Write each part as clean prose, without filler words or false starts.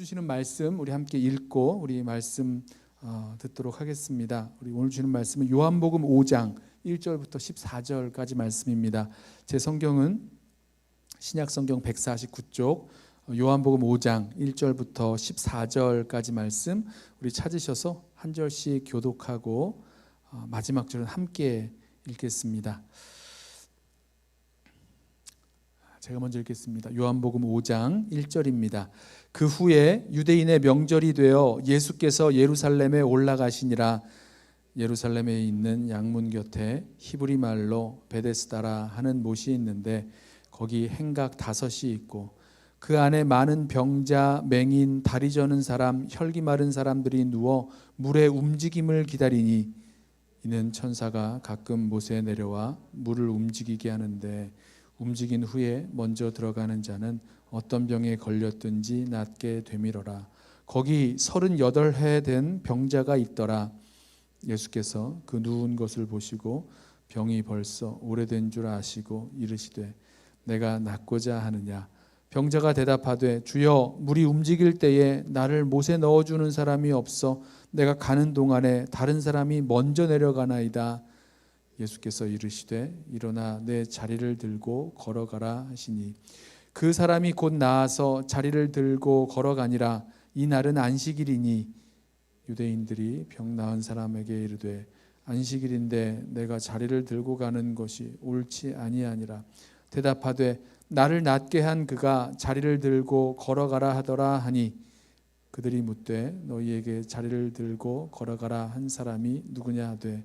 주시는 말씀 우리 함께 읽고 우리 말씀 듣도록 하겠습니다. 우리 오늘 주시는 말씀은 요한복음 5장 1절부터 14절까지 말씀입니다. 제 성경은 신약성경 149쪽 요한복음 5장 1절부터 14절까지 말씀 우리 찾으셔서 한 절씩 교독하고 마지막 절은 함께 읽겠습니다. 제가 먼저 읽겠습니다. 요한복음 5장 1절입니다. 그 후에 유대인의 명절이 되어 예수께서 예루살렘에 올라가시니라. 예루살렘에 있는 양문 곁에 히브리 말로 베데스다라 하는 못이 있는데 거기 행각 5이 있고 그 안에 많은 병자, 맹인, 다리 저는 사람, 혈기 마른 사람들이 누워 물의 움직임을 기다리니 이는 천사가 가끔 못에 내려와 물을 움직이게 하는데 움직인 후에 먼저 들어가는 자는 어떤 병에 걸렸든지 낫게 되밀어라. 거기 38해 된 병자가 있더라. 예수께서 그 누운 것을 보시고 병이 벌써 오래된 줄 아시고 이르시되 내가 낫고자 하느냐. 병자가 대답하되 주여 물이 움직일 때에 나를 못에 넣어주는 사람이 없어 내가 가는 동안에 다른 사람이 먼저 내려가나이다. 예수께서 이르시되 일어나 내 자리를 들고 걸어가라 하시니 그 사람이 곧 나아서 자리를 들고 걸어가니라. 이 날은 안식일이니 유대인들이 병 나은 사람에게 이르되 안식일인데 내가 자리를 들고 가는 것이 옳지 아니하니라. 대답하되 나를 낫게 한 그가 자리를 들고 걸어가라 하더라 하니 그들이 묻되 너희에게 자리를 들고 걸어가라 한 사람이 누구냐 하되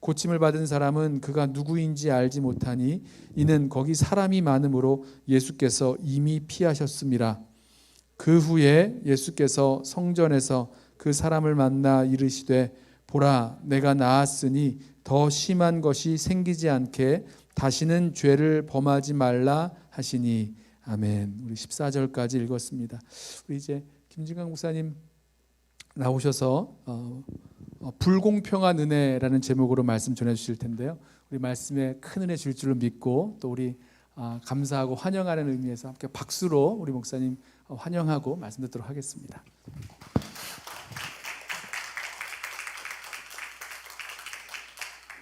고침을 받은 사람은 그가 누구인지 알지 못하니 이는 거기 사람이 많으므로 예수께서 이미 피하셨음이라. 그 후에 예수께서 성전에서 그 사람을 만나 이르시되 보라 내가 나았으니 더 심한 것이 생기지 않게 다시는 죄를 범하지 말라 하시니 아멘. 우리 14절까지 읽었습니다. 우리 이제 김진강 목사님 나오셔서 불공평한 은혜라는 제목으로 말씀 전해 주실 텐데요. 우리 말씀에 큰 은혜 줄 줄로 믿고 또 우리 감사하고 환영하는 의미에서 함께 박수로 우리 목사님 환영하고 말씀 듣도록 하겠습니다.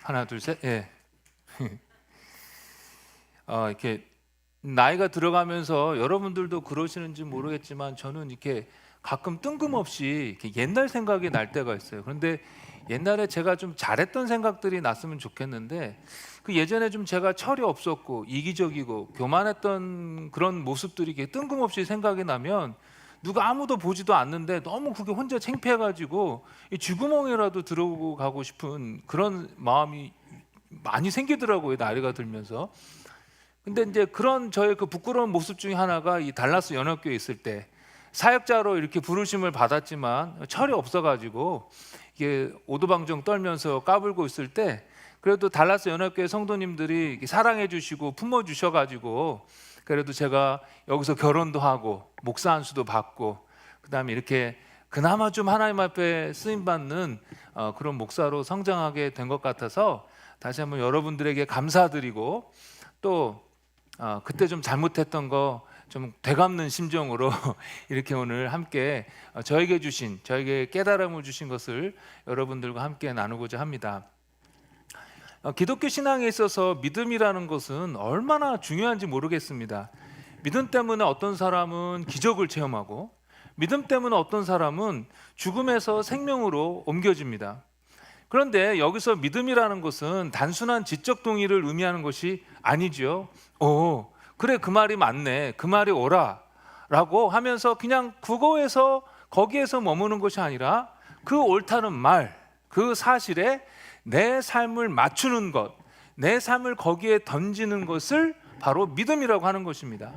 하나 둘 셋. 예. 이렇게 나이가 들어가면서 여러분들도 그러시는지 모르겠지만 저는 이렇게 가끔 뜬금없이 이렇게 옛날 생각이 날 때가 있어요. 그런데 옛날에 제가 좀 잘했던 생각들이 났으면 좋겠는데 그 예전에 좀 제가 철이 없었고 이기적이고 교만했던 그런 모습들이 이렇게 뜬금없이 생각이 나면 누가 아무도 보지도 않는데 너무 그게 혼자 창피해가지고 쥐구멍이라도 들어오고 가고 싶은 그런 마음이 많이 생기더라고요. 나이가 들면서. 근데 이제 그런 저의 그 부끄러운 모습 중에 하나가 이 달라스 연합교회에 있을 때 사역자로 이렇게 부르심을 받았지만 철이 없어가지고 이게 오두방정 떨면서 까불고 있을 때 그래도 달라스 연합교회 성도님들이 사랑해 주시고 품어 주셔가지고 그래도 제가 여기서 결혼도 하고 목사 안수도 받고 그다음에 이렇게 그나마 좀 하나님 앞에 쓰임 받는 그런 목사로 성장하게 된 것 같아서 다시 한번 여러분들에게 감사드리고 또 그때 좀 잘못했던 거 좀 되갚는 심정으로 이렇게 오늘 함께 저에게 깨달음을 주신 것을 여러분들과 함께 나누고자 합니다. 기독교 신앙에 있어서 믿음이라는 것은 얼마나 중요한지 모르겠습니다. 믿음 때문에 어떤 사람은 기적을 체험하고 믿음 때문에 어떤 사람은 죽음에서 생명으로 옮겨집니다. 그런데 여기서 믿음이라는 것은 단순한 지적 동의를 의미하는 것이 아니죠. 그래 그 말이 맞네, 그 말이 옳아 라고 하면서 그냥 거기에서 머무는 것이 아니라 그 옳다는 말, 그 사실에 내 삶을 맞추는 것, 내 삶을 거기에 던지는 것을 바로 믿음이라고 하는 것입니다.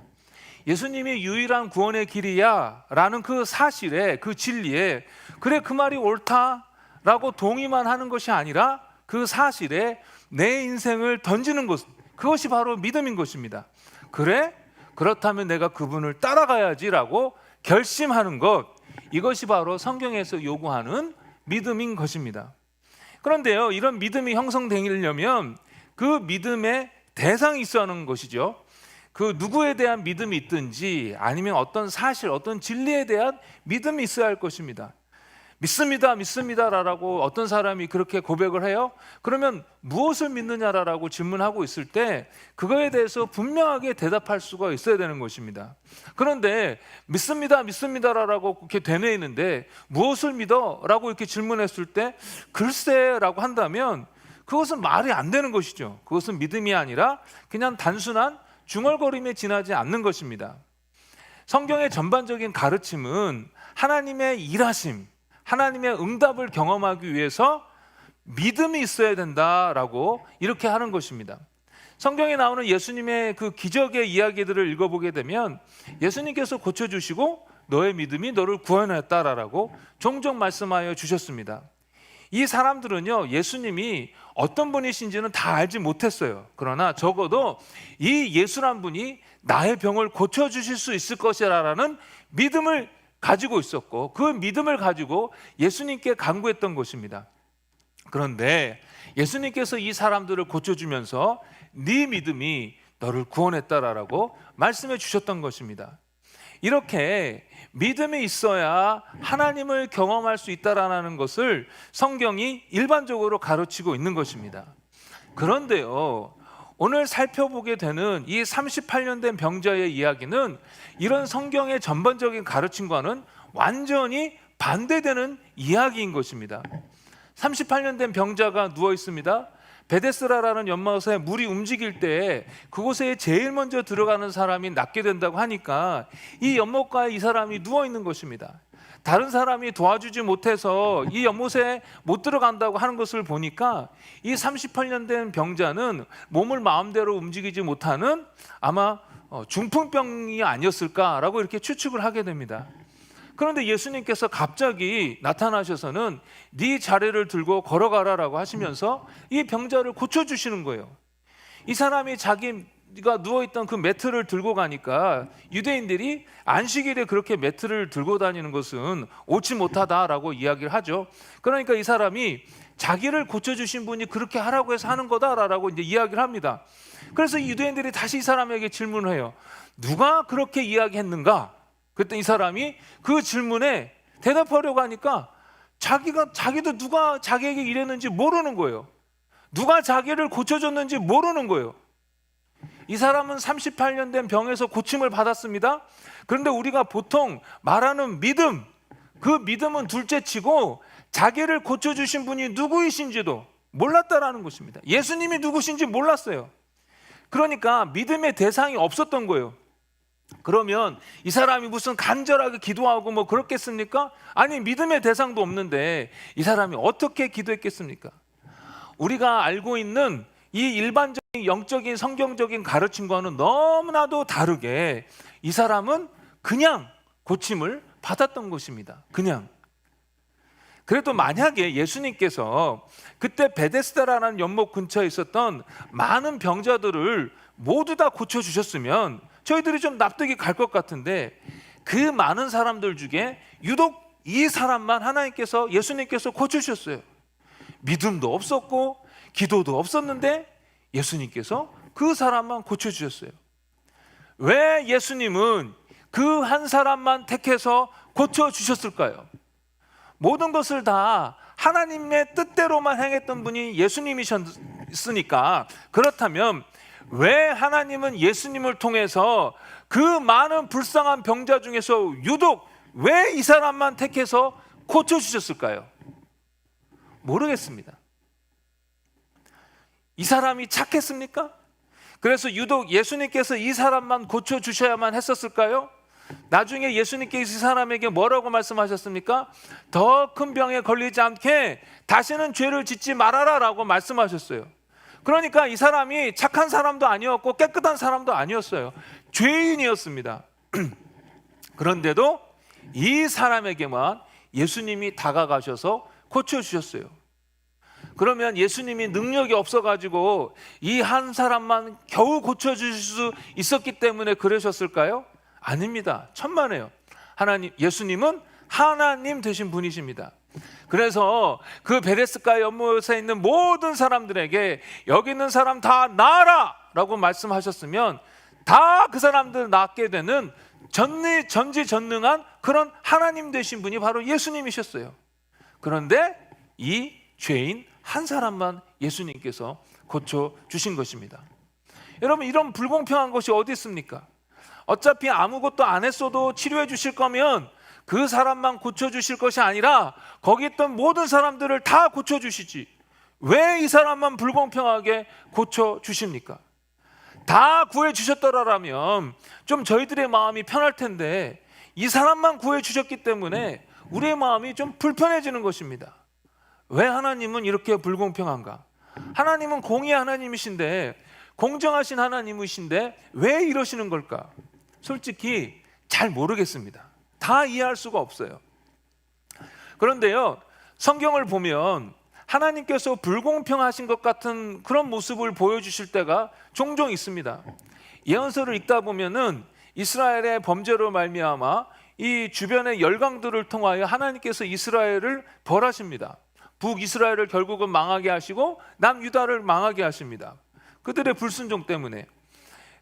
예수님이 유일한 구원의 길이야 라는 그 사실에, 그 진리에 그래 그 말이 옳다 라고 동의만 하는 것이 아니라 그 사실에 내 인생을 던지는 것, 그것이 바로 믿음인 것입니다. 그래? 그렇다면 내가 그분을 따라가야지 라고 결심하는 것, 이것이 바로 성경에서 요구하는 믿음인 것입니다. 그런데요, 이런 믿음이 형성되려면 그 믿음의 대상이 있어야 하는 것이죠. 그 누구에 대한 믿음이 있든지 아니면 어떤 사실, 어떤 진리에 대한 믿음이 있어야 할 것입니다. 믿습니다, 믿습니다라고 어떤 사람이 그렇게 고백을 해요. 그러면 무엇을 믿느냐라고 질문하고 있을 때 그거에 대해서 분명하게 대답할 수가 있어야 되는 것입니다. 그런데 믿습니다, 믿습니다라고 이렇게 되뇌이는데 무엇을 믿어라고 이렇게 질문했을 때 글쎄라고 한다면 그것은 말이 안 되는 것이죠. 그것은 믿음이 아니라 그냥 단순한 중얼거림에 지나지 않는 것입니다. 성경의 전반적인 가르침은 하나님의 일하심, 하나님의 응답을 경험하기 위해서 믿음이 있어야 된다라고 이렇게 하는 것입니다. 성경에 나오는 예수님의 그 기적의 이야기들을 읽어보게 되면 예수님께서 고쳐주시고 너의 믿음이 너를 구원했다라고 종종 말씀하여 주셨습니다. 이 사람들은요, 예수님이 어떤 분이신지는 다 알지 못했어요. 그러나 적어도 이 예수란 분이 나의 병을 고쳐주실 수 있을 것이라는 믿음을 가지고 있었고 그 믿음을 가지고 예수님께 간구했던 것입니다. 그런데 예수님께서 이 사람들을 고쳐주면서 네 믿음이 너를 구원했다라고 말씀해 주셨던 것입니다. 이렇게 믿음이 있어야 하나님을 경험할 수 있다라는 것을 성경이 일반적으로 가르치고 있는 것입니다. 그런데요, 오늘 살펴보게 되는 이 38년 된 병자의 이야기는 이런 성경의 전반적인 가르침과는 완전히 반대되는 이야기인 것입니다. 38년 된 병자가 누워 있습니다. 베데스다라는 연못에 물이 움직일 때 그곳에 제일 먼저 들어가는 사람이 낫게 된다고 하니까 이 연못가에 이 사람이 누워 있는 것입니다. 다른 사람이 도와주지 못해서 이 연못에 못 들어간다고 하는 것을 보니까 이 38년 된 병자는 몸을 마음대로 움직이지 못하는 아마 중풍병이 아니었을까라고 이렇게 추측을 하게 됩니다. 그런데 예수님께서 갑자기 나타나셔서는 네 자리를 들고 걸어가라라고 하시면서 이 병자를 고쳐주시는 거예요. 이 사람이 자기가 누워있던 그 매트를 들고 가니까 유대인들이 안식일에 그렇게 매트를 들고 다니는 것은 옳지 못하다라고 이야기를 하죠. 그러니까 이 사람이 자기를 고쳐주신 분이 그렇게 하라고 해서 하는 거다라고 이제 이야기를 합니다. 그래서 이 유대인들이 다시 이 사람에게 질문을 해요. 누가 그렇게 이야기했는가? 그랬더니 이 사람이 그 질문에 대답하려고 하니까 자기도 누가 자기에게 이랬는지 모르는 거예요. 누가 자기를 고쳐줬는지 모르는 거예요. 이 사람은 38년 된 병에서 고침을 받았습니다. 그런데 우리가 보통 말하는 믿음, 그 믿음은 둘째치고 자기를 고쳐주신 분이 누구이신지도 몰랐다라는 것입니다. 예수님이 누구신지 몰랐어요. 그러니까 믿음의 대상이 없었던 거예요. 그러면 이 사람이 무슨 간절하게 기도하고 뭐 그렇겠습니까? 아니, 믿음의 대상도 없는데 이 사람이 어떻게 기도했겠습니까? 우리가 알고 있는 이 일반적인 영적인 성경적인 가르침과는 너무나도 다르게 이 사람은 그냥 고침을 받았던 것입니다. 그냥. 그래도 만약에 예수님께서 그때 베데스다라는 연못 근처에 있었던 많은 병자들을 모두 다 고쳐주셨으면 저희들이 좀 납득이 갈 것 같은데 그 많은 사람들 중에 유독 이 사람만 하나님께서, 예수님께서 고쳐주셨어요. 믿음도 없었고 기도도 없었는데 예수님께서 그 사람만 고쳐주셨어요. 왜 예수님은 그 한 사람만 택해서 고쳐주셨을까요? 모든 것을 다 하나님의 뜻대로만 행했던 분이 예수님이셨으니까, 그렇다면 왜 하나님은 예수님을 통해서 그 많은 불쌍한 병자 중에서 유독 왜 이 사람만 택해서 고쳐주셨을까요? 모르겠습니다. 이 사람이 착했습니까? 그래서 유독 예수님께서 이 사람만 고쳐주셔야만 했었을까요? 나중에 예수님께서 이 사람에게 뭐라고 말씀하셨습니까? 더 큰 병에 걸리지 않게 다시는 죄를 짓지 말아라 라고 말씀하셨어요. 그러니까 이 사람이 착한 사람도 아니었고 깨끗한 사람도 아니었어요. 죄인이었습니다. 그런데도 이 사람에게만 예수님이 다가가셔서 고쳐주셨어요. 그러면 예수님이 능력이 없어가지고 이 한 사람만 겨우 고쳐주실 수 있었기 때문에 그러셨을까요? 아닙니다. 천만에요. 예수님은 하나님 되신 분이십니다. 그래서 그 베데스다 연못에 있는 모든 사람들에게 여기 있는 사람 다 나아라 라고 말씀하셨으면 다 그 사람들 낫게 되는 전지전능한 그런 하나님 되신 분이 바로 예수님이셨어요. 그런데 이 죄인 한 사람만 예수님께서 고쳐주신 것입니다. 여러분, 이런 불공평한 것이 어디 있습니까? 어차피 아무것도 안 했어도 치료해 주실 거면 그 사람만 고쳐주실 것이 아니라 거기 있던 모든 사람들을 다 고쳐주시지, 왜 이 사람만 불공평하게 고쳐주십니까? 다 구해주셨더라면 좀 저희들의 마음이 편할 텐데 이 사람만 구해주셨기 때문에 우리의 마음이 좀 불편해지는 것입니다. 왜 하나님은 이렇게 불공평한가? 하나님은 공의의 하나님이신데, 공정하신 하나님이신데 왜 이러시는 걸까? 솔직히 잘 모르겠습니다. 다 이해할 수가 없어요. 그런데요, 성경을 보면 하나님께서 불공평하신 것 같은 그런 모습을 보여주실 때가 종종 있습니다. 예언서를 읽다 보면은 이스라엘의 범죄로 말미암아 이 주변의 열강들을 통하여 하나님께서 이스라엘을 벌하십니다. 북이스라엘을 결국은 망하게 하시고 남유다를 망하게 하십니다. 그들의 불순종 때문에.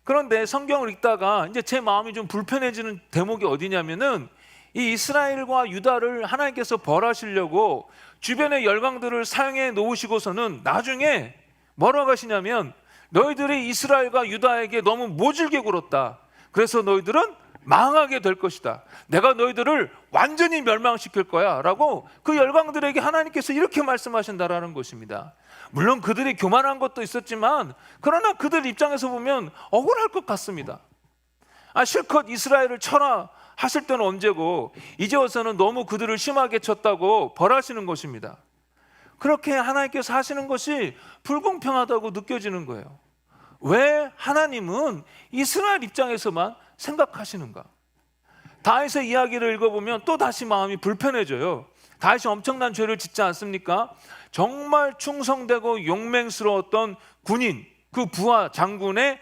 그런데 성경을 읽다가 이제 제 마음이 좀 불편해지는 대목이 어디냐면은 이 이스라엘과 유다를 하나님께서 벌하시려고 주변의 열강들을 사용해 놓으시고서는 나중에 뭐라고 하시냐면, 너희들이 이스라엘과 유다에게 너무 모질게 굴었다. 그래서 너희들은 망하게 될 것이다. 내가 너희들을 완전히 멸망시킬 거야 라고 그 열강들에게 하나님께서 이렇게 말씀하신다라는 것입니다. 물론 그들이 교만한 것도 있었지만 그러나 그들 입장에서 보면 억울할 것 같습니다. 실컷 이스라엘을 쳐라 하실 때는 언제고 이제 와서는 너무 그들을 심하게 쳤다고 벌하시는 것입니다. 그렇게 하나님께서 하시는 것이 불공평하다고 느껴지는 거예요. 왜 하나님은 이스라엘 입장에서만 생각하시는가? 다윗의 이야기를 읽어보면 또 다시 마음이 불편해져요. 다윗이 엄청난 죄를 짓지 않습니까? 정말 충성되고 용맹스러웠던 군인, 그 부하 장군의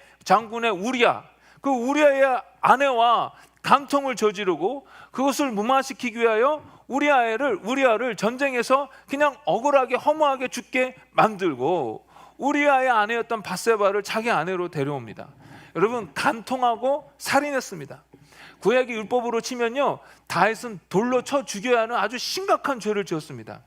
우리야, 그 우리아의 아내와 간통을 저지르고 그것을 무마시키기 위하여 우리아를 전쟁에서 그냥 억울하게 허무하게 죽게 만들고 우리아의 아내였던 밧세바를 자기 아내로 데려옵니다. 여러분, 간통하고 살인했습니다. 구약의 율법으로 치면요, 다윗은 돌로 쳐 죽여야 하는 아주 심각한 죄를 지었습니다.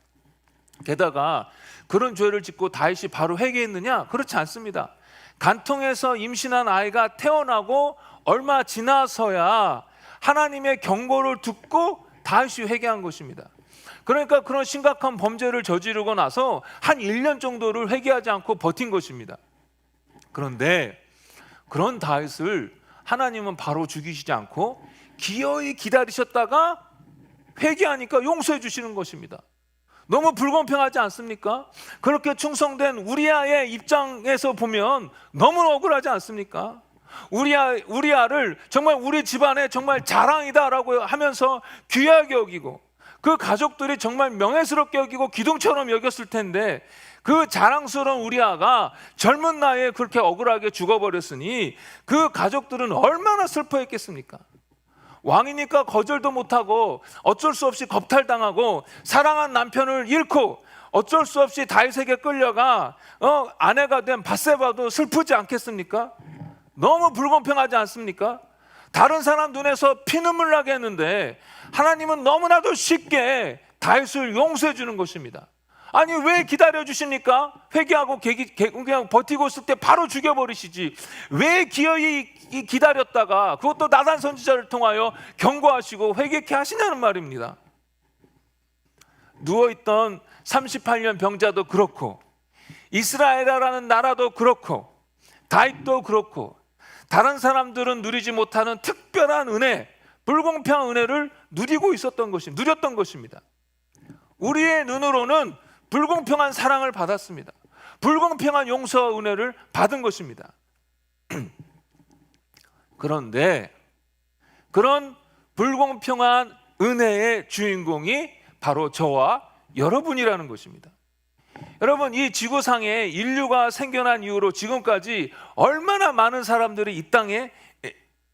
게다가 그런 죄를 짓고 다윗이 바로 회개했느냐? 그렇지 않습니다. 간통에서 임신한 아이가 태어나고 얼마 지나서야 하나님의 경고를 듣고 다윗이 회개한 것입니다. 그러니까 그런 심각한 범죄를 저지르고 나서 한 1년 정도를 회개하지 않고 버틴 것입니다. 그런데 그런 다윗을 하나님은 바로 죽이시지 않고 기어이 기다리셨다가 회개하니까 용서해 주시는 것입니다. 너무 불공평하지 않습니까? 그렇게 충성된 우리아의 입장에서 보면 너무 억울하지 않습니까? 우리아를 정말 우리 집안의 정말 자랑이다라고 하면서 귀하게 여기고 그 가족들이 정말 명예스럽게 여기고 기둥처럼 여겼을 텐데 그 자랑스러운 우리아가 젊은 나이에 그렇게 억울하게 죽어버렸으니 그 가족들은 얼마나 슬퍼했겠습니까? 왕이니까 거절도 못하고 어쩔 수 없이 겁탈당하고 사랑한 남편을 잃고 어쩔 수 없이 다윗에게 끌려가 아내가 된 밧세바도 슬프지 않겠습니까? 너무 불공평하지 않습니까? 다른 사람 눈에서 피눈물 나게 했는데 하나님은 너무나도 쉽게 다윗을 용서해 주는 것입니다. 아니, 왜 기다려 주십니까? 회개하고 그냥 버티고 있을 때 바로 죽여버리시지. 왜 기어이 기다렸다가 그것도 나단 선지자를 통하여 경고하시고 회개케 하시냐는 말입니다. 누워있던 38년 병자도 그렇고 이스라엘이라는 나라도 그렇고 다윗도 그렇고 다른 사람들은 누리지 못하는 특별한 은혜, 불공평한 은혜를 누렸던 것입니다. 우리의 눈으로는 불공평한 사랑을 받았습니다. 불공평한 용서와 은혜를 받은 것입니다. 그런데 그런 불공평한 은혜의 주인공이 바로 저와 여러분이라는 것입니다. 여러분, 이 지구상에 인류가 생겨난 이후로 지금까지 얼마나 많은 사람들이 이 땅에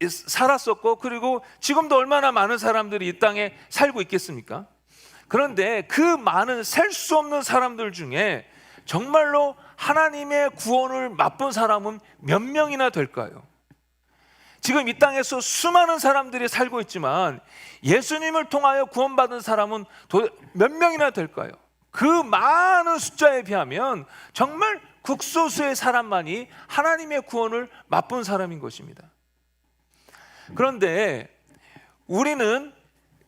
살았었고 그리고 지금도 얼마나 많은 사람들이 이 땅에 살고 있겠습니까? 그런데 그 많은 셀 수 없는 사람들 중에 정말로 하나님의 구원을 맛본 사람은 몇 명이나 될까요? 지금 이 땅에서 수많은 사람들이 살고 있지만 예수님을 통하여 구원받은 사람은 몇 명이나 될까요? 그 많은 숫자에 비하면 정말 극소수의 사람만이 하나님의 구원을 맛본 사람인 것입니다. 그런데 우리는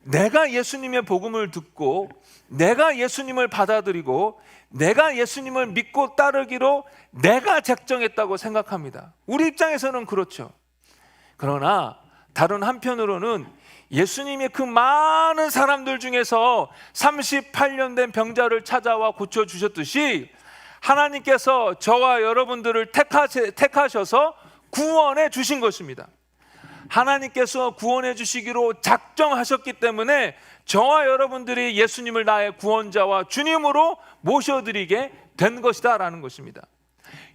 내가 예수님의 복음을 듣고 내가 예수님을 받아들이고 내가 예수님을 믿고 따르기로 내가 작정했다고 생각합니다. 우리 입장에서는 그렇죠. 그러나 다른 한편으로는 예수님이 그 많은 사람들 중에서 38년 된 병자를 찾아와 고쳐주셨듯이 하나님께서 저와 여러분들을 택하셔서 구원해 주신 것입니다. 하나님께서 구원해 주시기로 작정하셨기 때문에 저와 여러분들이 예수님을 나의 구원자와 주님으로 모셔드리게 된 것이다 라는 것입니다.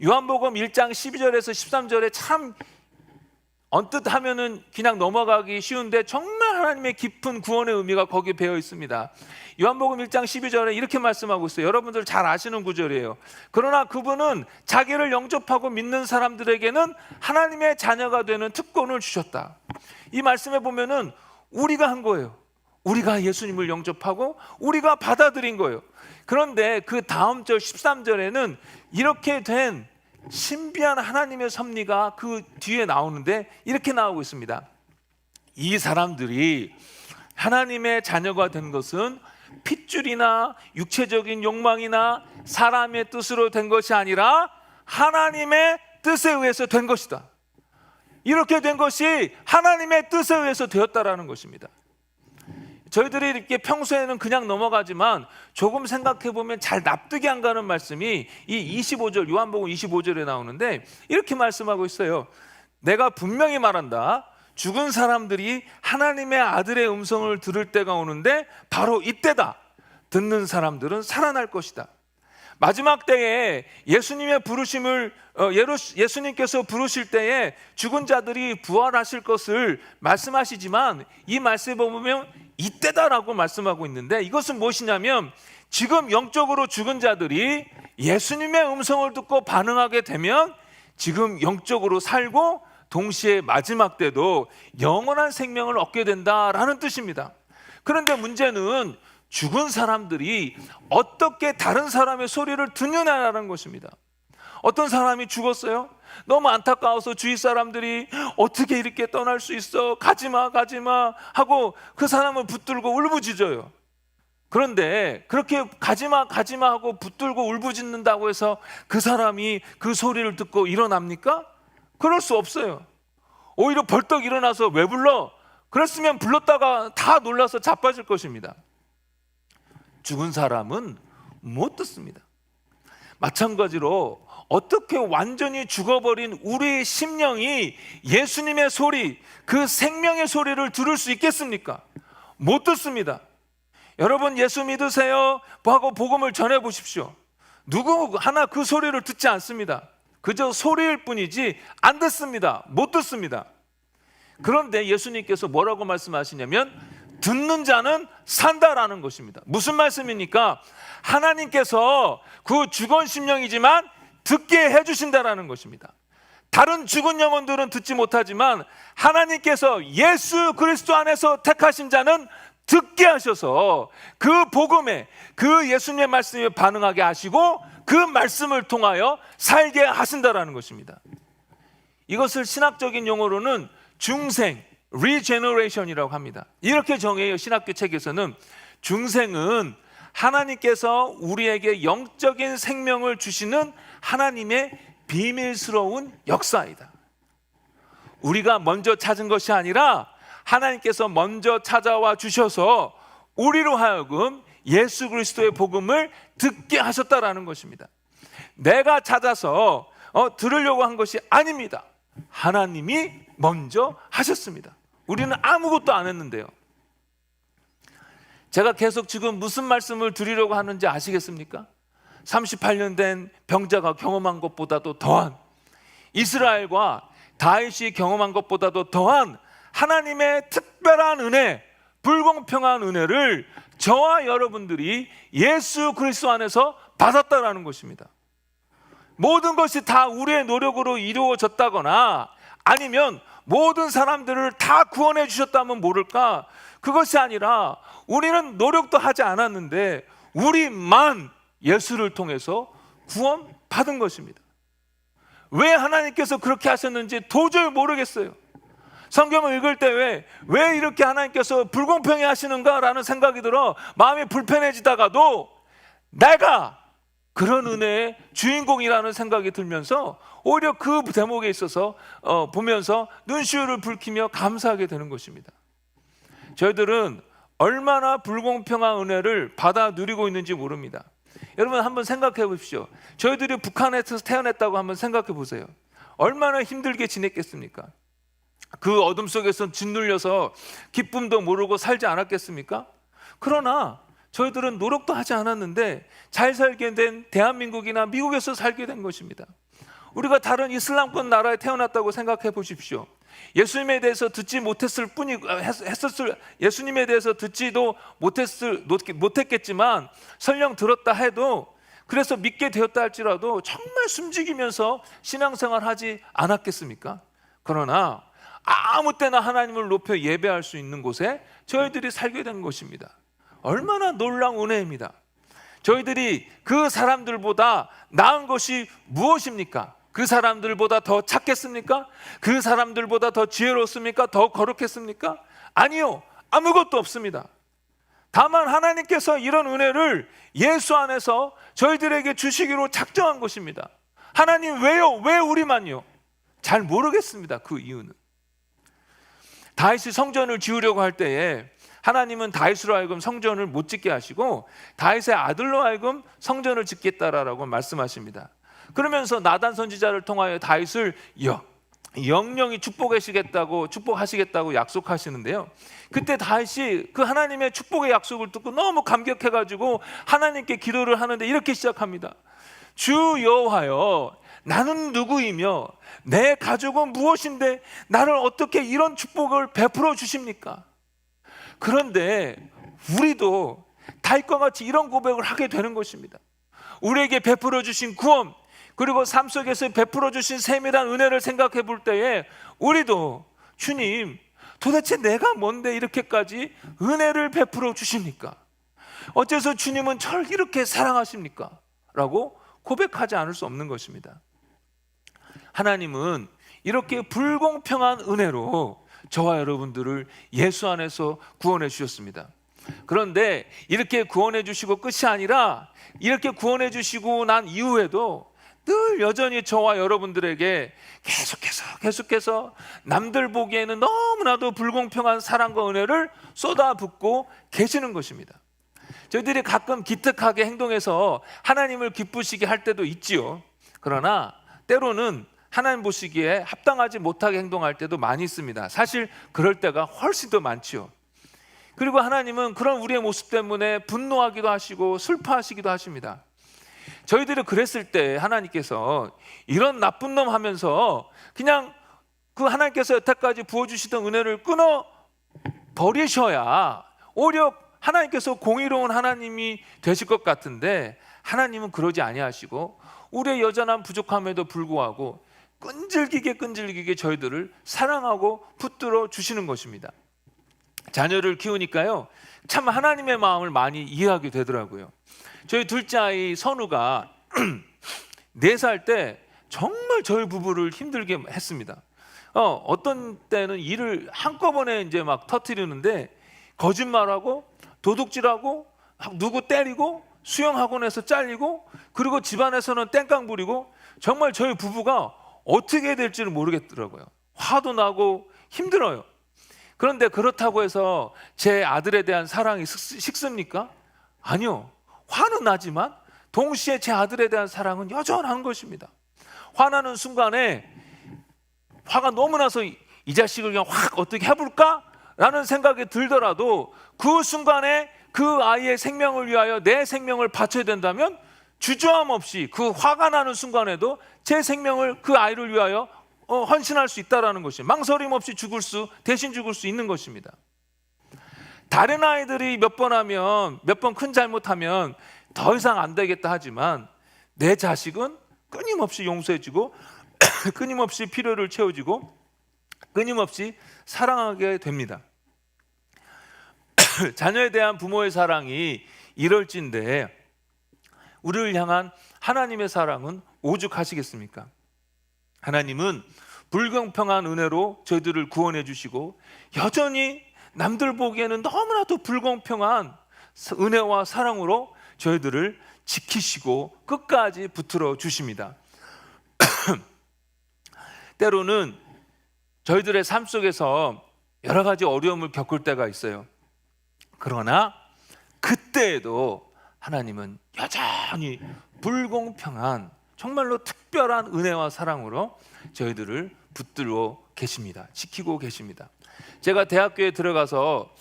요한복음 1장 12절에서 13절에 참 언뜻 하면은 그냥 넘어가기 쉬운데 정말 하나님의 깊은 구원의 의미가 거기 배어 있습니다. 요한복음 1장 12절에 이렇게 말씀하고 있어요. 여러분들 잘 아시는 구절이에요. 그러나 그분은 자기를 영접하고 믿는 사람들에게는 하나님의 자녀가 되는 특권을 주셨다. 이 말씀에 보면은 우리가 한 거예요. 우리가 예수님을 영접하고 우리가 받아들인 거예요. 그런데 그 다음 절 13절에는 이렇게 된 신비한 하나님의 섭리가 그 뒤에 나오는데 이렇게 나오고 있습니다. 이 사람들이 하나님의 자녀가 된 것은 핏줄이나 육체적인 욕망이나 사람의 뜻으로 된 것이 아니라 하나님의 뜻에 의해서 된 것이다. 이렇게 된 것이 하나님의 뜻에 의해서 되었다라는 것입니다. 저희들이 이렇게 평소에는 그냥 넘어가지만 조금 생각해 보면 잘 납득이 안 가는 말씀이 이 25절 요한복음 25절에 나오는데 이렇게 말씀하고 있어요. 내가 분명히 말한다. 죽은 사람들이 하나님의 아들의 음성을 들을 때가 오는데 바로 이때다. 듣는 사람들은 살아날 것이다. 마지막 때에 예수님의 부르심을 예수님께서 부르실 때에 죽은 자들이 부활하실 것을 말씀하시지만 이 말씀에 보면 이때다라고 말씀하고 있는데 이것은 무엇이냐면 지금 영적으로 죽은 자들이 예수님의 음성을 듣고 반응하게 되면 지금 영적으로 살고 동시에 마지막 때도 영원한 생명을 얻게 된다라는 뜻입니다. 그런데 문제는 죽은 사람들이 어떻게 다른 사람의 소리를 듣느냐라는 것입니다. 어떤 사람이 죽었어요? 너무 안타까워서 주위 사람들이 어떻게 이렇게 떠날 수 있어? 가지마 가지마 하고 그 사람을 붙들고 울부짖어요. 그런데 그렇게 가지마 가지마 하고 붙들고 울부짖는다고 해서 그 사람이 그 소리를 듣고 일어납니까? 그럴 수 없어요. 오히려 벌떡 일어나서 왜 불러? 그랬으면 불렀다가 다 놀라서 자빠질 것입니다. 죽은 사람은 못 듣습니다. 마찬가지로 어떻게 완전히 죽어버린 우리의 심령이 예수님의 소리, 그 생명의 소리를 들을 수 있겠습니까? 못 듣습니다. 여러분 예수 믿으세요 하고 복음을 전해보십시오. 누구 하나 그 소리를 듣지 않습니다. 그저 소리일 뿐이지 안 듣습니다. 못 듣습니다. 그런데 예수님께서 뭐라고 말씀하시냐면 듣는 자는 산다라는 것입니다. 무슨 말씀입니까? 하나님께서 그 죽은 심령이지만 듣게 해주신다라는 것입니다. 다른 죽은 영혼들은 듣지 못하지만 하나님께서 예수 그리스도 안에서 택하신 자는 듣게 하셔서 그 복음에 그 예수님의 말씀에 반응하게 하시고 그 말씀을 통하여 살게 하신다라는 것입니다. 이것을 신학적인 용어로는 중생, regeneration이라고 합니다. 이렇게 정해요. 신학교 책에서는 중생은 하나님께서 우리에게 영적인 생명을 주시는 하나님의 비밀스러운 역사이다. 우리가 먼저 찾은 것이 아니라 하나님께서 먼저 찾아와 주셔서 우리로 하여금 예수 그리스도의 복음을 듣게 하셨다라는 것입니다. 내가 찾아서 들으려고 한 것이 아닙니다. 하나님이 먼저 하셨습니다. 우리는 아무것도 안 했는데요. 제가 계속 지금 무슨 말씀을 드리려고 하는지 아시겠습니까? 38년 된 병자가 경험한 것보다도 더한, 이스라엘과 다윗이 경험한 것보다도 더한 하나님의 특별한 은혜, 불공평한 은혜를 저와 여러분들이 예수 그리스도 안에서 받았다라는 것입니다. 모든 것이 다 우리의 노력으로 이루어졌다거나 아니면 모든 사람들을 다 구원해 주셨다면 모를까? 그것이 아니라 우리는 노력도 하지 않았는데 우리만 예수를 통해서 구원받은 것입니다. 왜 하나님께서 그렇게 하셨는지 도저히 모르겠어요. 성경을 읽을 때 왜 이렇게 하나님께서 불공평히 하시는가라는 생각이 들어 마음이 불편해지다가도 내가 그런 은혜의 주인공이라는 생각이 들면서 오히려 그 대목에 있어서 보면서 눈시울을 붉히며 감사하게 되는 것입니다. 저희들은 얼마나 불공평한 은혜를 받아 누리고 있는지 모릅니다. 여러분 한번 생각해 보십시오. 저희들이 북한에서 태어났다고 한번 생각해 보세요. 얼마나 힘들게 지냈겠습니까? 그 어둠 속에서 짓눌려서 기쁨도 모르고 살지 않았겠습니까? 그러나 저희들은 노력도 하지 않았는데 잘 살게 된 대한민국이나 미국에서 살게 된 것입니다. 우리가 다른 이슬람권 나라에 태어났다고 생각해 보십시오. 예수님에 대해서 듣지 못했을 예수님에 대해서 듣지도 못했겠지만 설령 들었다 해도 그래서 믿게 되었다 할지라도 정말 숨죽이면서 신앙생활 하지 않았겠습니까? 그러나 아무 때나 하나님을 높여 예배할 수 있는 곳에 저희들이 살게 된 것입니다. 얼마나 놀라운 은혜입니다. 저희들이 그 사람들보다 나은 것이 무엇입니까? 그 사람들보다 더 착했습니까? 그 사람들보다 더 지혜롭습니까? 더 거룩했습니까? 아니요, 아무것도 없습니다. 다만 하나님께서 이런 은혜를 예수 안에서 저희들에게 주시기로 작정한 것입니다. 하나님 왜요? 왜 우리만요? 잘 모르겠습니다. 그 이유는. 다윗이 성전을 지으려고 할 때에 하나님은 다윗으로 하여금 성전을 못 짓게 하시고 다윗의 아들로 하여금 성전을 짓겠다라고 말씀하십니다. 그러면서 나단 선지자를 통하여 다윗을 영영이 축복하시겠다고 약속하시는데요. 그때 다윗이 그 하나님의 축복의 약속을 듣고 너무 감격해가지고 하나님께 기도를 하는데 이렇게 시작합니다. 주 여호와여, 나는 누구이며 내 가족은 무엇인데 나를 어떻게 이런 축복을 베풀어 주십니까? 그런데 우리도 다윗과 같이 이런 고백을 하게 되는 것입니다. 우리에게 베풀어 주신 구원, 그리고 삶 속에서 베풀어 주신 세밀한 은혜를 생각해 볼 때에 우리도 주님, 도대체 내가 뭔데 이렇게까지 은혜를 베풀어 주십니까? 어째서 주님은 저를 이렇게 사랑하십니까? 라고 고백하지 않을 수 없는 것입니다. 하나님은 이렇게 불공평한 은혜로 저와 여러분들을 예수 안에서 구원해 주셨습니다. 그런데 이렇게 구원해 주시고 끝이 아니라 이렇게 구원해 주시고 난 이후에도 늘 여전히 저와 여러분들에게 계속해서 남들 보기에는 너무나도 불공평한 사랑과 은혜를 쏟아붓고 계시는 것입니다. 저희들이 가끔 기특하게 행동해서 하나님을 기쁘시게 할 때도 있지요. 그러나 때로는 하나님 보시기에 합당하지 못하게 행동할 때도 많이 있습니다. 사실 그럴 때가 훨씬 더 많지요. 그리고 하나님은 그런 우리의 모습 때문에 분노하기도 하시고 슬퍼하시기도 하십니다. 저희들이 그랬을 때 하나님께서 이런 나쁜 놈 하면서 그냥 그 하나님께서 여태까지 부어주시던 은혜를 끊어 버리셔야 오히려 하나님께서 공의로운 하나님이 되실 것 같은데 하나님은 그러지 아니하시고 우리의 여전한 부족함에도 불구하고 끈질기게 저희들을 사랑하고 붙들어 주시는 것입니다. 자녀를 키우니까요, 참 하나님의 마음을 많이 이해하게 되더라고요. 저희 둘째 아이 선우가 4살 때 정말 저희 부부를 힘들게 했습니다. 어떤 때는 일을 한꺼번에 이제 막 터뜨리는데 거짓말하고 도둑질하고 누구 때리고 수영학원에서 잘리고 그리고 집안에서는 땡깡 부리고 정말 저희 부부가 어떻게 해야 될지를 모르겠더라고요. 화도 나고 힘들어요. 그런데 그렇다고 해서 제 아들에 대한 사랑이 식습니까? 아니요. 화는 나지만 동시에 제 아들에 대한 사랑은 여전한 것입니다. 화나는 순간에 화가 너무 나서 이 자식을 그냥 확 어떻게 해볼까? 라는 생각이 들더라도 그 순간에 그 아이의 생명을 위하여 내 생명을 바쳐야 된다면 주저함 없이 그 화가 나는 순간에도 제 생명을 그 아이를 위하여 헌신할 수 있다는 것이 망설임 없이 대신 죽을 수 있는 것입니다. 다른 아이들이 몇 번 큰 잘못하면 더 이상 안 되겠다 하지만 내 자식은 끊임없이 용서해주고 끊임없이 필요를 채워주고 끊임없이 사랑하게 됩니다. 자녀에 대한 부모의 사랑이 이럴진데 우리를 향한 하나님의 사랑은 오죽하시겠습니까? 하나님은 불공평한 은혜로 저희들을 구원해 주시고 여전히 남들 보기에는 너무나도 불공평한 은혜와 사랑으로 저희들을 지키시고 끝까지 붙들어 주십니다. 때로는 저희들의 삶 속에서 여러 가지 어려움을 겪을 때가 있어요. 그러나 그때에도 하나님은 여전히 불공평한 정말로 특별한 은혜와 사랑으로 저희들을 붙들어 계십니다. 지키고 계십니다. 제가 대학교에 들어가서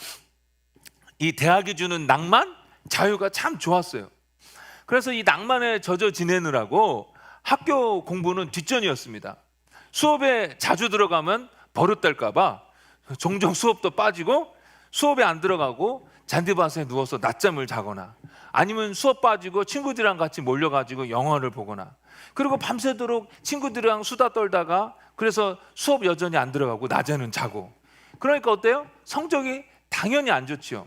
이 대학이 주는 낭만, 자유가 참 좋았어요. 그래서 이 낭만에 젖어 지내느라고 학교 공부는 뒷전이었습니다. 수업에 자주 들어가면 버릇될까 봐 종종 수업도 빠지고 수업에 안 들어가고 잔디밭에 누워서 낮잠을 자거나 아니면 수업 빠지고 친구들이랑 같이 몰려가지고 영화를 보거나 그리고 밤새도록 친구들이랑 수다 떨다가 그래서 수업 여전히 안 들어가고 낮에는 자고 그러니까 어때요? 성적이 당연히 안 좋지요.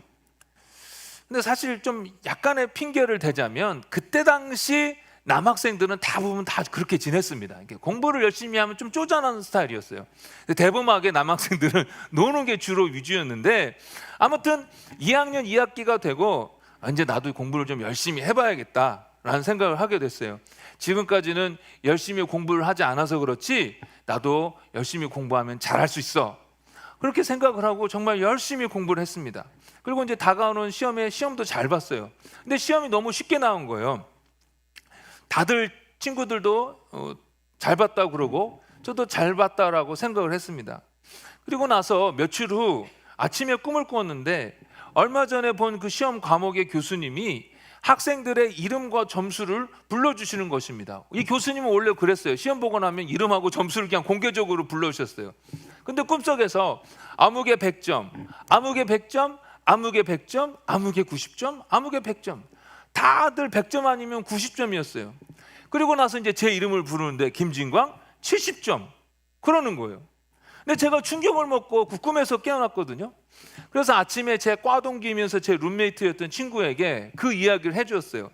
근데 사실 좀 약간의 핑계를 대자면 그때 당시 남학생들은 대부분 다 그렇게 지냈습니다. 공부를 열심히 하면 좀 쪼잔한 스타일이었어요. 대범하게 남학생들은 노는 게 주로 위주였는데 아무튼 2학년 2학기가 되고 이제 나도 공부를 좀 열심히 해봐야겠다라는 생각을 하게 됐어요. 지금까지는 열심히 공부를 하지 않아서 그렇지 나도 열심히 공부하면 잘할 수 있어. 그렇게 생각을 하고 정말 열심히 공부를 했습니다. 그리고 이제 다가오는 시험도 잘 봤어요. 근데 시험이 너무 쉽게 나온 거예요. 다들 친구들도 잘 봤다고 그러고 저도 잘 봤다라고 생각을 했습니다. 그리고 나서 며칠 후 아침에 꿈을 꾸었는데 얼마 전에 본 그 시험 과목의 교수님이 학생들의 이름과 점수를 불러주시는 것입니다. 이 교수님은 원래 그랬어요. 시험 보고 나면 이름하고 점수를 그냥 공개적으로 불러주셨어요. 근데 꿈속에서 아무개 100점, 아무개 100점, 아무개 100점, 아무개 90점, 아무개 100점 다들 100점 아니면 90점이었어요. 그리고 나서 이제 제 이름을 부르는데 김진광 70점 그러는 거예요. 근데 제가 충격을 먹고 그 꿈에서 깨어났거든요. 그래서 아침에 제 과 동기이면서 제 룸메이트였던 친구에게 그 이야기를 해주었어요.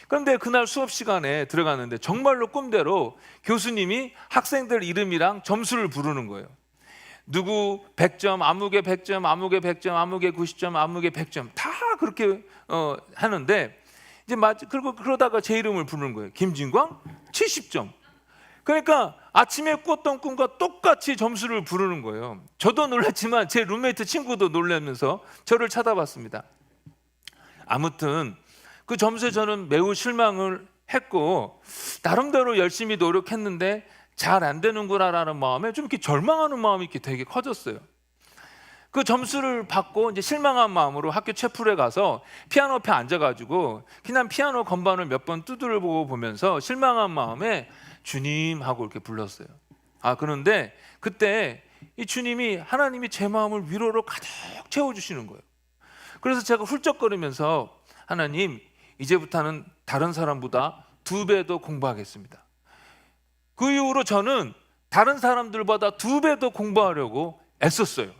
그런데 그날 수업 시간에 들어갔는데 정말로 꿈대로 교수님이 학생들 이름이랑 점수를 부르는 거예요. 누구 100점, 아무개 100점, 아무개 100점, 아무개 90점, 아무개 100점 다 그렇게 하는데 이제 그리고 그러다가 제 이름을 부르는 거예요. 김진광 70점. 그러니까 아침에 꿨던 꿈과 똑같이 점수를 부르는 거예요. 저도 놀랐지만 제 룸메이트 친구도 놀라면서 저를 쳐다봤습니다. 아무튼 그 점수에 저는 매우 실망을 했고 나름대로 열심히 노력했는데 잘 안 되는구나라는 마음에 좀 이렇게 절망하는 마음이 이렇게 되게 커졌어요. 그 점수를 받고 이제 실망한 마음으로 학교 채플에 가서 피아노 앞에 앉아가지고 그냥 피아노 건반을 몇 번 두드려 보면서 실망한 마음에 주님 하고 이렇게 불렀어요. 그런데 그때 이 주님이 하나님이 제 마음을 위로로 가득 채워주시는 거예요. 그래서 제가 훌쩍거리면서 하나님 이제부터는 다른 사람보다 2배 더 공부하겠습니다. 그 이후로 저는 다른 사람들보다 2배 더 공부하려고 애썼어요.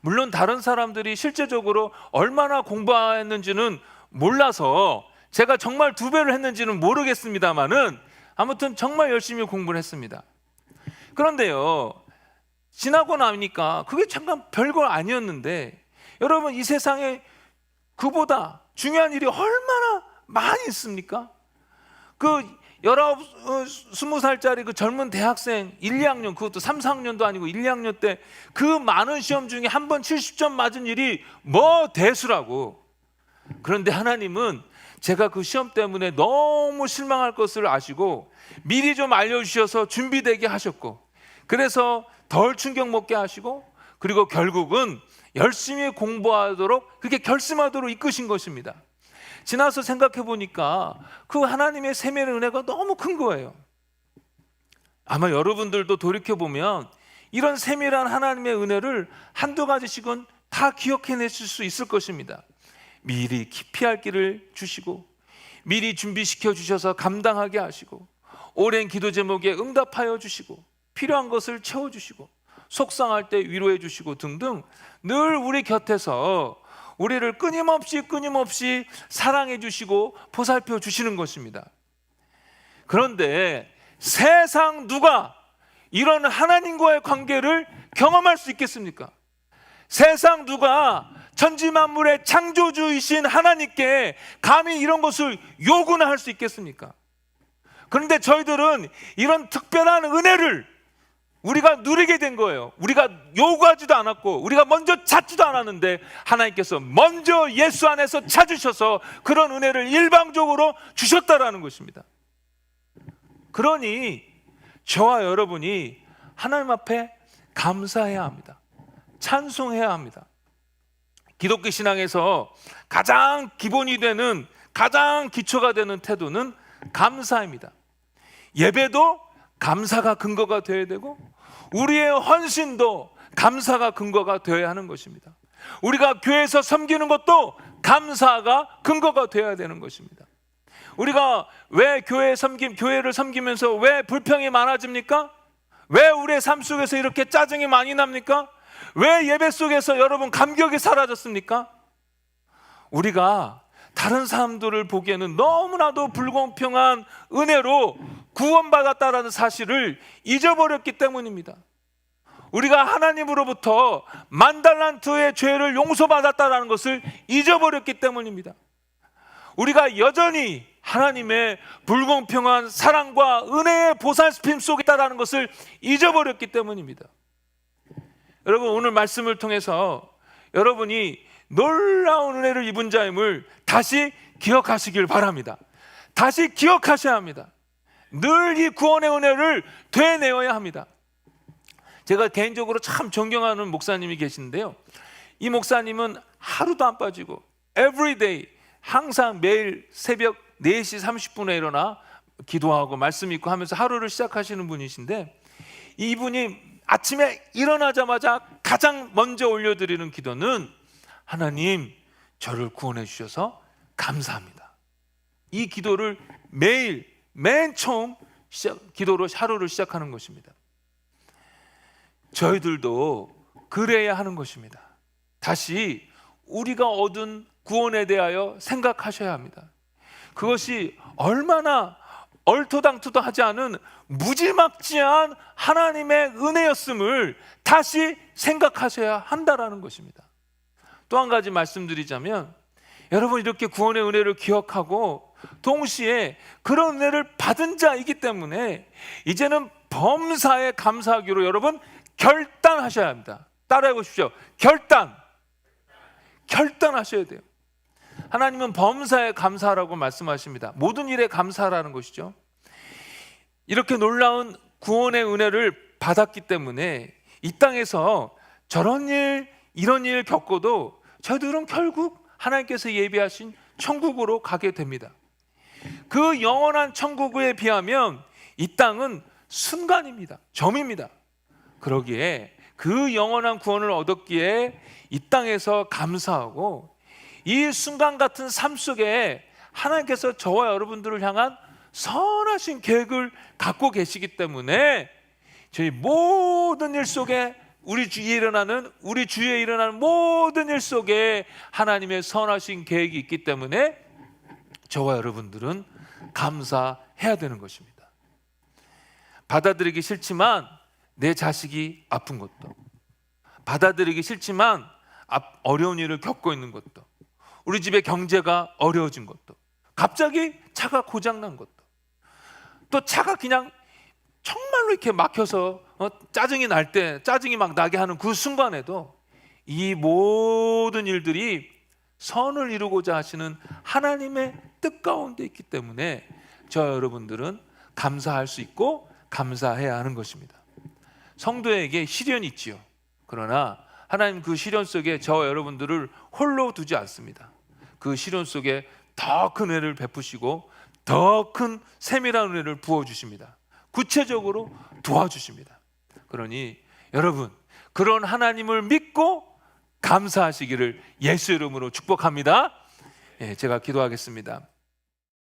물론 다른 사람들이 실제적으로 얼마나 공부했는지는 몰라서 제가 정말 2배를 했는지는 모르겠습니다만은 아무튼 정말 열심히 공부를 했습니다. 그런데요, 지나고 나니까 그게 잠깐 별거 아니었는데 여러분 이 세상에 그보다 중요한 일이 얼마나 많이 있습니까? 그 19, 20살짜리 그 젊은 대학생 1, 2학년 그것도 3, 4학년도 아니고 1, 2학년 때 그 많은 시험 중에 한 번 70점 맞은 일이 뭐 대수라고. 그런데 하나님은 제가 그 시험 때문에 너무 실망할 것을 아시고 미리 좀 알려주셔서 준비되게 하셨고 그래서 덜 충격 먹게 하시고 그리고 결국은 열심히 공부하도록 그렇게 결심하도록 이끄신 것입니다. 지나서 생각해 보니까 그 하나님의 세밀한 은혜가 너무 큰 거예요. 아마 여러분들도 돌이켜 보면 이런 세밀한 하나님의 은혜를 한두 가지씩은 다 기억해내실 수 있을 것입니다. 미리 깊이 할 길을 주시고 미리 준비시켜 주셔서 감당하게 하시고 오랜 기도 제목에 응답하여 주시고 필요한 것을 채워주시고 속상할 때 위로해 주시고 등등 늘 우리 곁에서 우리를 끊임없이 사랑해 주시고 보살펴 주시는 것입니다. 그런데 세상 누가 이런 하나님과의 관계를 경험할 수 있겠습니까? 세상 누가 천지만물의 창조주이신 하나님께 감히 이런 것을 요구나 할 수 있겠습니까? 그런데 저희들은 이런 특별한 은혜를 우리가 누리게 된 거예요. 우리가 요구하지도 않았고 우리가 먼저 찾지도 않았는데 하나님께서 먼저 예수 안에서 찾으셔서 그런 은혜를 일방적으로 주셨다라는 것입니다. 그러니 저와 여러분이 하나님 앞에 감사해야 합니다. 찬송해야 합니다. 기독교 신앙에서 가장 기본이 되는, 가장 기초가 되는 태도는 감사입니다. 예배도 감사가 근거가 되어야 되고 우리의 헌신도 감사가 근거가 되어야 하는 것입니다. 우리가 교회에서 섬기는 것도 감사가 근거가 되어야 되는 것입니다. 우리가 왜 교회를 섬기면서 왜 불평이 많아집니까? 왜 우리의 삶 속에서 이렇게 짜증이 많이 납니까? 왜 예배 속에서 여러분 감격이 사라졌습니까? 우리가 다른 사람들을 보기에는 너무나도 불공평한 은혜로 구원받았다라는 사실을 잊어버렸기 때문입니다. 우리가 하나님으로부터 만달란트의 죄를 용서받았다라는 것을 잊어버렸기 때문입니다. 우리가 여전히 하나님의 불공평한 사랑과 은혜의 보살핌 속에 있다라는 것을 잊어버렸기 때문입니다. 여러분, 오늘 말씀을 통해서 여러분이 놀라운 은혜를 입은 자임을 다시 기억하시길 바랍니다. 다시 기억하셔야 합니다. 늘 이 구원의 은혜를 되뇌어야 합니다. 제가 개인적으로 참 존경하는 목사님이 계신데요, 이 목사님은 하루도 안 빠지고 everyday 항상 매일 새벽 4시 30분에 일어나 기도하고 말씀 읽고 하면서 하루를 시작하시는 분이신데, 이분이 아침에 일어나자마자 가장 먼저 올려드리는 기도는 하나님, 저를 구원해 주셔서 감사합니다. 이 기도를 매일 맨 처음 기도로 하루를 시작하는 것입니다. 저희들도 그래야 하는 것입니다. 다시 우리가 얻은 구원에 대하여 생각하셔야 합니다. 그것이 얼마나 얼토당토도 하지 않은 무지막지한 하나님의 은혜였음을 다시 생각하셔야 한다라는 것입니다. 또 한 가지 말씀드리자면, 여러분 이렇게 구원의 은혜를 기억하고 동시에 그런 은혜를 받은 자이기 때문에 이제는 범사에 감사하기로 여러분 결단하셔야 합니다. 따라해 보십시오. 결단하셔야 돼요. 하나님은 범사에 감사하라고 말씀하십니다. 모든 일에 감사하라는 것이죠. 이렇게 놀라운 구원의 은혜를 받았기 때문에 이 땅에서 저런 일, 이런 일 겪어도 저희들은 결국 하나님께서 예비하신 천국으로 가게 됩니다. 그 영원한 천국에 비하면 이 땅은 순간입니다. 점입니다. 그러기에 그 영원한 구원을 얻었기에 이 땅에서 감사하고, 이 순간 같은 삶 속에 하나님께서 저와 여러분들을 향한 선하신 계획을 갖고 계시기 때문에 저희 모든 일 속에 우리 주위에 일어나는 모든 일 속에 하나님의 선하신 계획이 있기 때문에 저와 여러분들은 감사해야 되는 것입니다. 받아들이기 싫지만 내 자식이 아픈 것도, 받아들이기 싫지만 어려운 일을 겪고 있는 것도, 우리 집의 경제가 어려워진 것도, 갑자기 차가 고장난 것도, 또 차가 그냥 정말로 이렇게 막혀서 짜증이 날 때 짜증이 막 나게 하는 그 순간에도 이 모든 일들이 선을 이루고자 하시는 하나님의 뜻 가운데 있기 때문에 저 여러분들은 감사할 수 있고 감사해야 하는 것입니다. 성도에게 시련이 있지요. 그러나 하나님 그 시련 속에 저 여러분들을 홀로 두지 않습니다. 그 시련 속에 더 큰 은혜를 베푸시고 더 큰 세밀한 은혜를 부어주십니다. 구체적으로 도와주십니다. 그러니 여러분, 그런 하나님을 믿고 감사하시기를 예수 이름으로 축복합니다. 제가 기도하겠습니다.